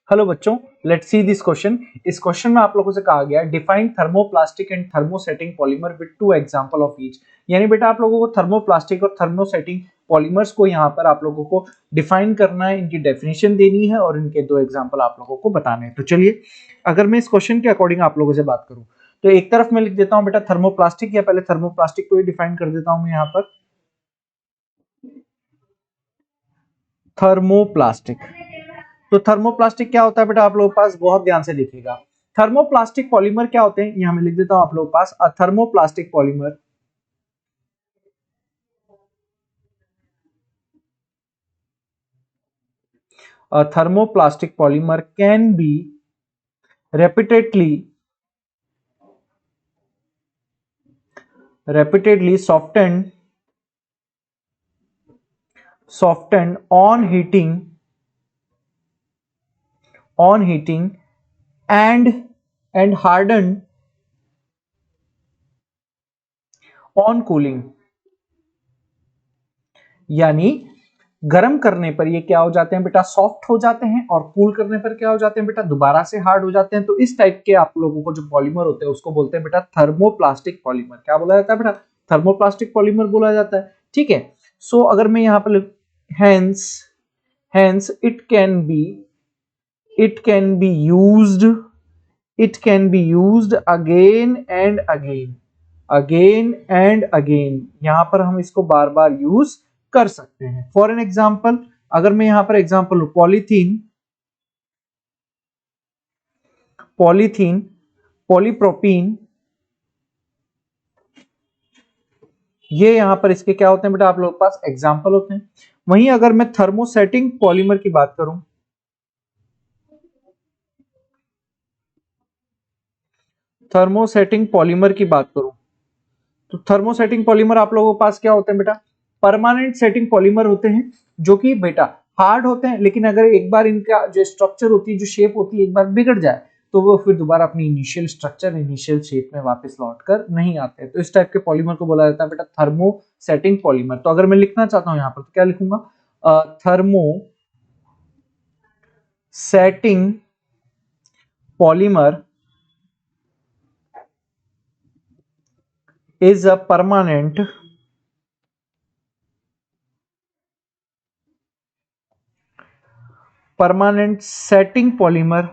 Hello बच्चों, let's see this question. इस question में आप लोगों से कहा गया define thermoplastic and thermosetting polymer with two example of each. यानी बेटा आप लोगों को थर्मोप्लास्टिक और थर्मोसेटिंग पॉलीमर्स को यहाँ पर आप लोगों को डिफाइन करना है, इनकी डेफिनेशन देनी है और इनके दो एग्जांपल आप लोगों को बताने हैं। तो चलिए, अगर मैं इस क्वेश्चन के अकॉर्डिंग आप लोगों से बात करूं तो एक तरफ मैं लिख देता हूं बेटा थर्मोप्लास्टिक, या पहले थर्मोप्लास्टिक को ही डिफाइन कर देता हूं मैं यहाँ पर। थर्मोप्लास्टिक, तो थर्मोप्लास्टिक क्या होता है बेटा आप लोगों के पास, बहुत ध्यान से देखिएगा। थर्मोप्लास्टिक पॉलीमर क्या होते हैं, यहां मैं लिख देता हूं आप लोगों के पास a thermoplastic polymer can be repeatedly softened on heating and hardened on cooling। यानी गर्म करने पर ये क्या हो जाते हैं बेटा, सॉफ्ट हो जाते हैं, और कूल करने पर क्या हो जाते हैं बेटा, दोबारा से हार्ड हो जाते हैं। तो इस टाइप के आप लोगों को जो पॉलीमर होते हैं उसको बोलते हैं बेटा थर्मोप्लास्टिक पॉलीमर। क्या बोला जाता है बेटा, थर्मोप्लास्टिक पॉलीमर बोला जाता है। ठीक है, सो अगर मैं यहाँ पर hence hence it can be used again and again. यहां पर हम इसको बार बार यूज कर सकते हैं। फॉर एन एग्जाम्पल, अगर मैं यहां पर एग्जाम्पल लू, पॉलीथीन, पॉलीप्रोपीन, ये यहां पर इसके क्या होते हैं बेटा आप लोगों के पास एग्जाम्पल होते हैं। वहीं अगर मैं थर्मोसेटिंग पॉलीमर की बात करूं, तो थर्मोसेटिंग पॉलीमर आप लोगों के पास क्या होते हैं बेटा, परमानेंट सेटिंग पॉलीमर होते हैं, जो कि बेटा हार्ड होते हैं, लेकिन अगर एक बार इनका जो स्ट्रक्चर होती है, जो शेप होती है, एक बार बिगड़ जाए तो वो फिर दोबारा अपनी इनिशियल स्ट्रक्चर, इनिशियल शेप में वापस लौट कर नहीं आते। तो इस टाइप के पॉलीमर को बोला जाता है बेटा थर्मोसेटिंग पॉलीमर। तो अगर मैं लिखना चाहता हूं यहाँ पर तो क्या लिखूंगा, thermosetting polymer is a permanent setting polymer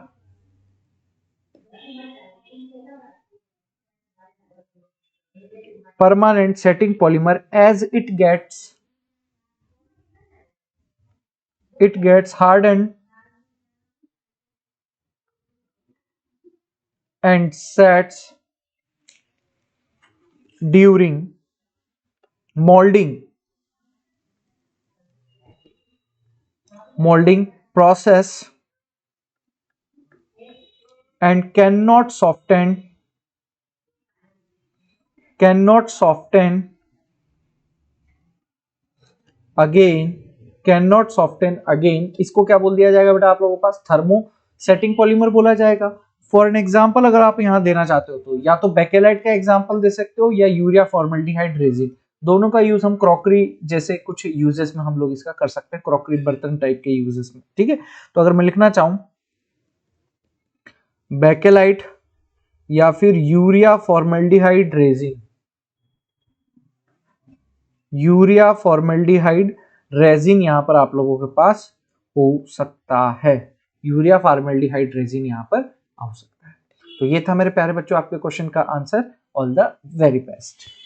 as it gets hardened and sets during molding process and cannot soften again। इसको क्या बोल दिया जाएगा बेटा आप लोगों के पास, थर्मोसेटिंग पॉलीमर बोला जाएगा। फॉर एन एग्जांपल अगर आप यहां देना चाहते हो तो या तो बेकेलाइट का एग्जांपल दे सकते हो, या यूरिया फॉर्मल्डिहाइड रेजिन। दोनों का यूज हम क्रॉकरी जैसे कुछ यूजेस में हम लोग इसका कर सकते हैं, क्रॉकरी बर्तन टाइप के यूजेस में। ठीक है, तो अगर मैं लिखना चाहूं बेकेलाइट या फिर यूरिया फॉर्मल्डिहाइड रेजिन यहां पर आप लोगों के पास हो सकता है। यूरिया फॉर्मल्डिहाइड रेजिन यहां पर हो सकता है। तो ये था मेरे प्यारे बच्चों आपके क्वेश्चन का answer. All the very best.